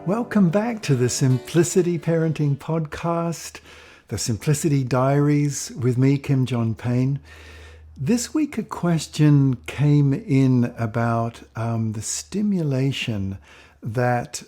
Welcome back to the Simplicity Parenting Podcast, the Simplicity Diaries with me, Kim John Payne. This week a question came in about the stimulation that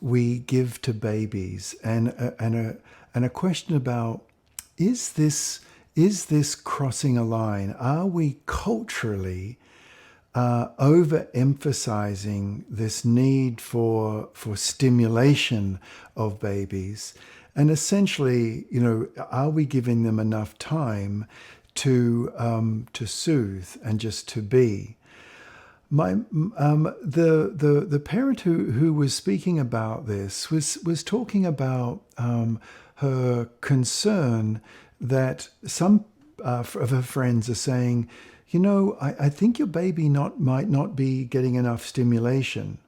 we give to babies, and a question about is this crossing a line? Are we culturally overemphasizing this need for stimulation of babies, and essentially, are we giving them enough time to soothe and just to be? The parent who was speaking about this was talking about her concern that some of her friends are saying, I think your baby might not be getting enough stimulation,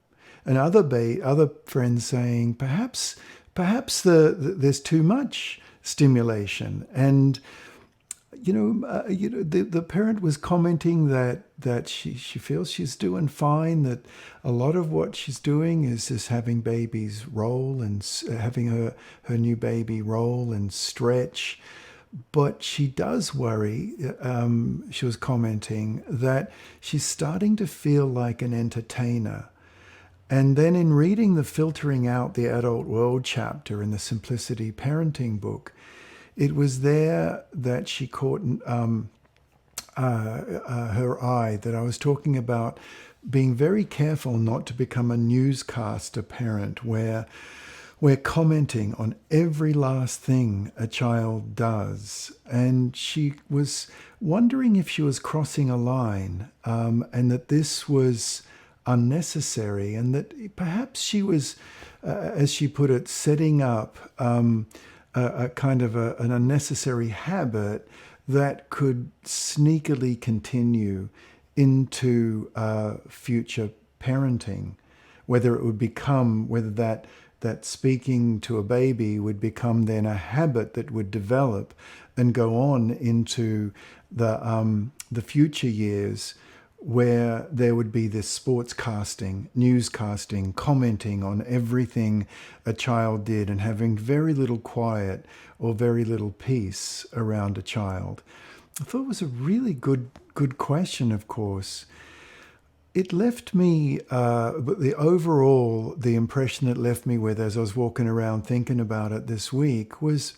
and other friends saying perhaps there's too much stimulation, and the parent was commenting that she feels she's doing fine, that a lot of what she's doing is just having babies roll and having her new baby roll and stretch. But she does worry, she was commenting, that she's starting to feel like an entertainer. And then in reading the Filtering Out the Adult World chapter in the Simplicity Parenting book, it was there that she caught her eye, that I was talking about being very careful not to become a newscaster parent where we're commenting on every last thing a child does. And she was wondering if she was crossing a line, and that this was unnecessary, and that perhaps she was, as she put it, setting up a kind of an unnecessary habit that could sneakily continue into future parenting, whether that speaking to a baby would become then a habit that would develop and go on into the future years, where there would be this sportscasting, newscasting, commenting on everything a child did, and having very little quiet or very little peace around a child. I thought it was a really good question, of course. It left me, but the impression it left me with as I was walking around thinking about it this week was,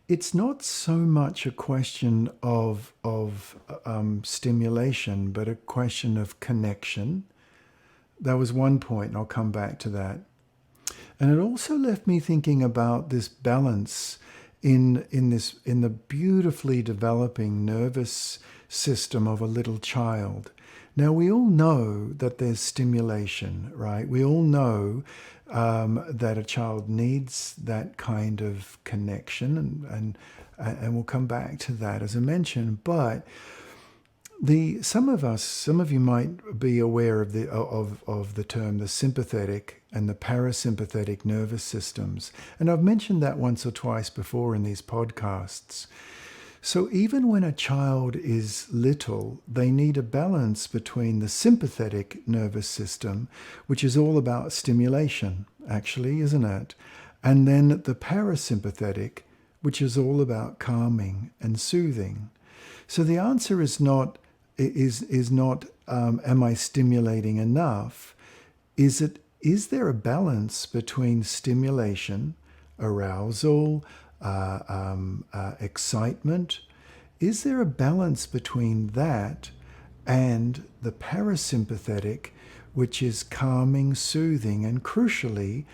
it's not so much a question of stimulation, but a question of connection. That was one point, and I'll come back to that. And it also left me thinking about this balance in the beautifully developing nervous system of a little child. Now, we all know that there's stimulation, right? We all know that a child needs that kind of connection, and we'll come back to that as I mentioned. But some of you might be aware of the term the sympathetic and the parasympathetic nervous systems, and I've mentioned that once or twice before in these podcasts. So even when a child is little, they need a balance between the sympathetic nervous system, which is all about stimulation, actually, isn't it? And then the parasympathetic, which is all about calming and soothing. So the answer is not am I stimulating enough? Is there a balance between stimulation, arousal, excitement? Is there a balance between that and the parasympathetic, which is calming, soothing, and crucially,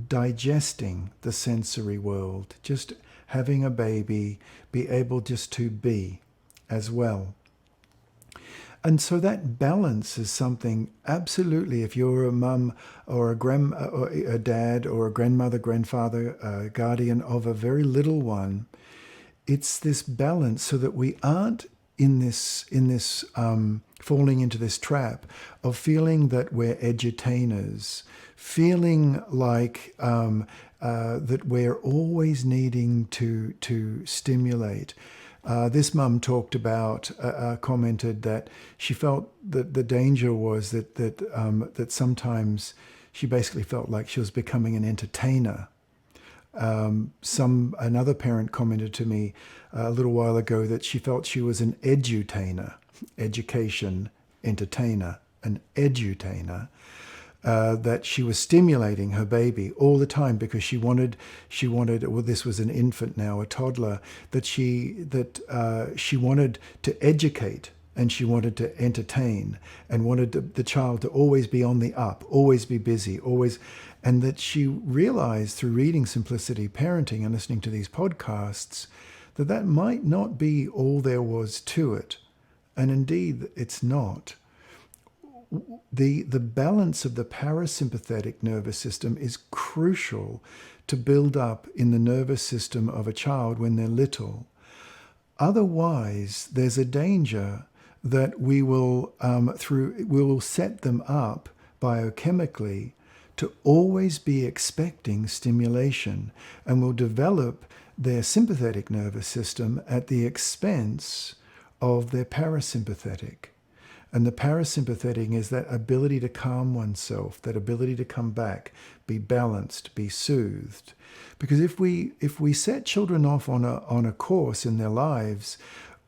digesting the sensory world, just having a baby be able just to be as well? And so that balance is something absolutely, if you're a mum or a dad or a grandmother, grandfather, guardian of a very little one, it's this balance so that we aren't in this falling into this trap of feeling that we're edutainers, feeling like that we're always needing to stimulate. This mum talked about, commented that she felt that the danger was that sometimes she basically felt like she was becoming an entertainer. Another parent commented to me a little while ago that she felt she was an edutainer, education, entertainer, an edutainer. That she was stimulating her baby all the time because she wanted, well, this was an infant now, a toddler, that she wanted to educate and she wanted to entertain and wanted the child to always be on the up, always be busy, always. And that she realized through reading Simplicity Parenting and listening to these podcasts that that might not be all there was to it. And indeed, it's not. The balance of the parasympathetic nervous system is crucial to build up in the nervous system of a child when they're little. Otherwise, there's a danger that we will set them up biochemically to always be expecting stimulation, and will develop their sympathetic nervous system at the expense of their parasympathetic. And the parasympathetic is that ability to calm oneself, that ability to come back, be balanced, be soothed. Because if we set children off on a course in their lives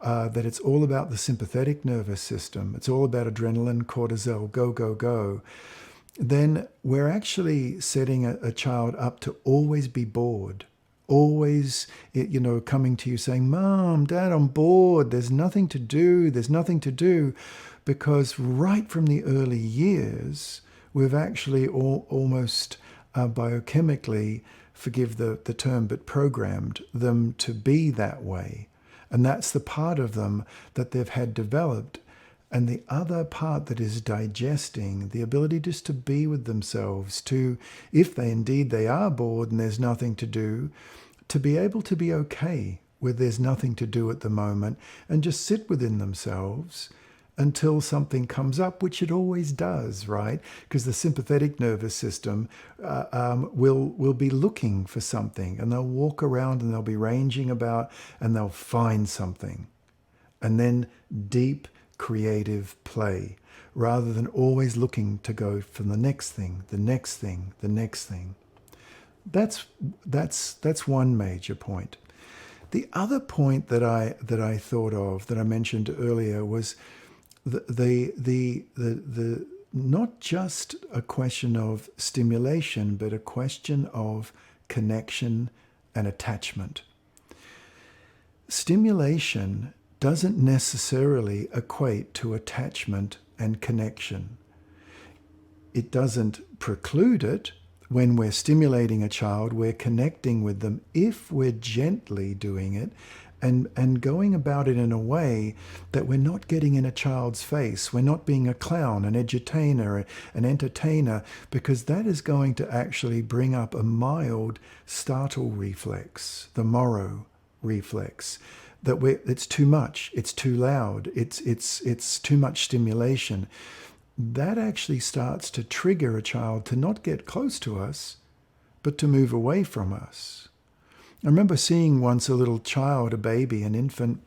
that it's all about the sympathetic nervous system, it's all about adrenaline, cortisol, go, go, go, then we're actually setting a child up to always be bored. Always, coming to you saying, Mom, Dad, I'm bored. There's nothing to do. There's nothing to do. Because right from the early years, we've actually almost biochemically, forgive the term, but programmed them to be that way. And that's the part of them that they've had developed. And the other part that is digesting, the ability just to be with themselves, to, if they are bored and there's nothing to do, to be able to be okay with there's nothing to do at the moment and just sit within themselves until something comes up, which it always does, right? Because the sympathetic nervous system will be looking for something, and they'll walk around and they'll be ranging about and they'll find something. And then deep creative play, rather than always looking to go for the next thing, the next thing, the next thing. That's one major point. The other point that I thought of, that I mentioned earlier, was the not just a question of stimulation, but a question of connection and attachment. Stimulation doesn't necessarily equate to attachment and connection. It doesn't preclude it. When we're stimulating a child, we're connecting with them if we're gently doing it and going about it in a way that we're not getting in a child's face. We're not being a clown, an edutainer, an entertainer, because that is going to actually bring up a mild startle reflex, the Morrow reflex. It's too much, it's too loud, it's too much stimulation. That actually starts to trigger a child to not get close to us, but to move away from us. I remember seeing once a little child, a baby, an infant,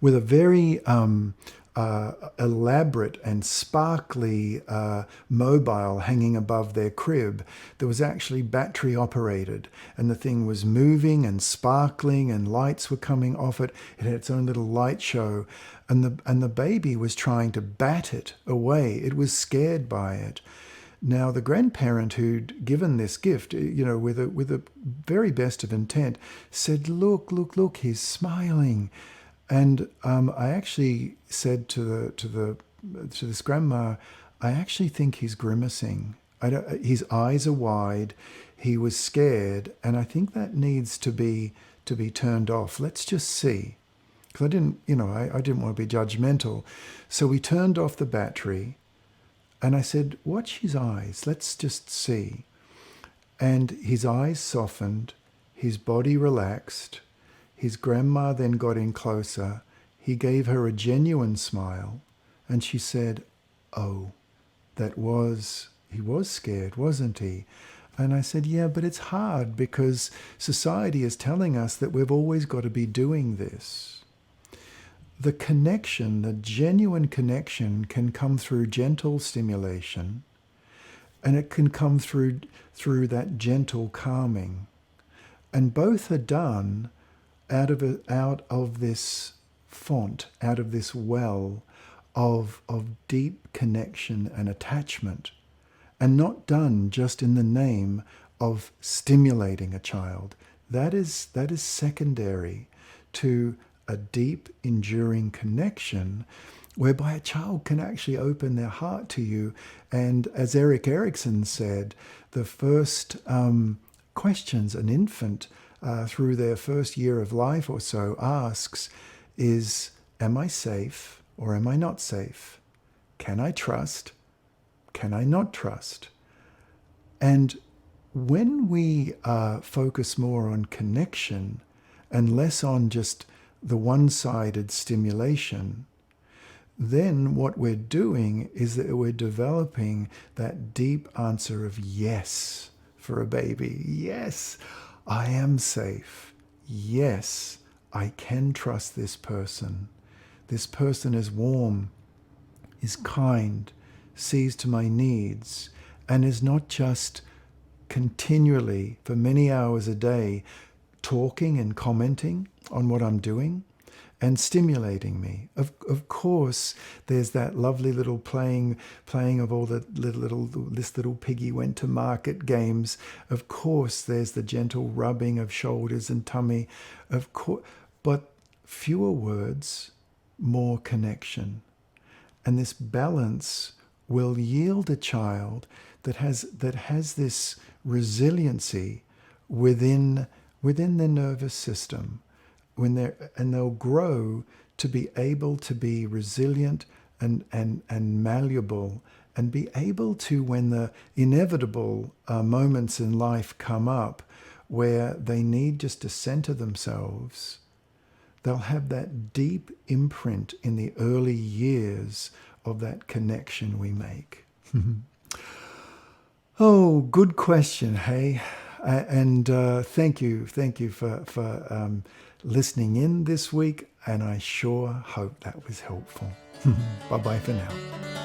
with a very elaborate and sparkly mobile hanging above their crib that was actually battery operated, and the thing was moving and sparkling and lights were coming off it. It had its own little light show, and the baby was trying to bat it away. It was scared by it. Now, the grandparent who'd given this gift, with a very best of intent, said, look, he's smiling. And I actually said to this grandma, I actually think he's grimacing. His eyes are wide. He was scared, and I think that needs to be turned off. Let's just see, because I didn't want to be judgmental. So we turned off the battery, and I said, watch his eyes. Let's just see. And his eyes softened. His body relaxed. His grandma then got in closer. He gave her a genuine smile, and she said, oh, he was scared, wasn't he? And I said, yeah, but it's hard because society is telling us that we've always got to be doing this. The connection, the genuine connection, can come through gentle stimulation, and it can come through that gentle calming. And both are done out of this font, out of this well of deep connection and attachment, and not done just in the name of stimulating a child. That is secondary to a deep, enduring connection whereby a child can actually open their heart to you. And as Erik Erikson said, the first questions an infant through their first year of life or so asks is, am I safe or am I not safe? Can I trust? Can I not trust? And when we focus more on connection and less on just the one-sided stimulation, then what we're doing is that we're developing that deep answer of yes for a baby. Yes, I am safe. Yes, I can trust this person. This person is warm, is kind, sees to my needs, and is not just continually for many hours a day talking and commenting on what I'm doing and stimulating me. Of course, there's that lovely little playing of all the this little piggy went to market games. Of course, there's the gentle rubbing of shoulders and tummy. Of course, but fewer words, more connection. And this balance will yield a child that has this resiliency within their nervous system, and they'll grow to be able to be resilient and malleable, and be able to, when the inevitable moments in life come up where they need just to center themselves, they'll have that deep imprint in the early years of that connection we make. Oh, good question, hey? And thank you for listening in this week, and I sure hope that was helpful. Bye-bye for now.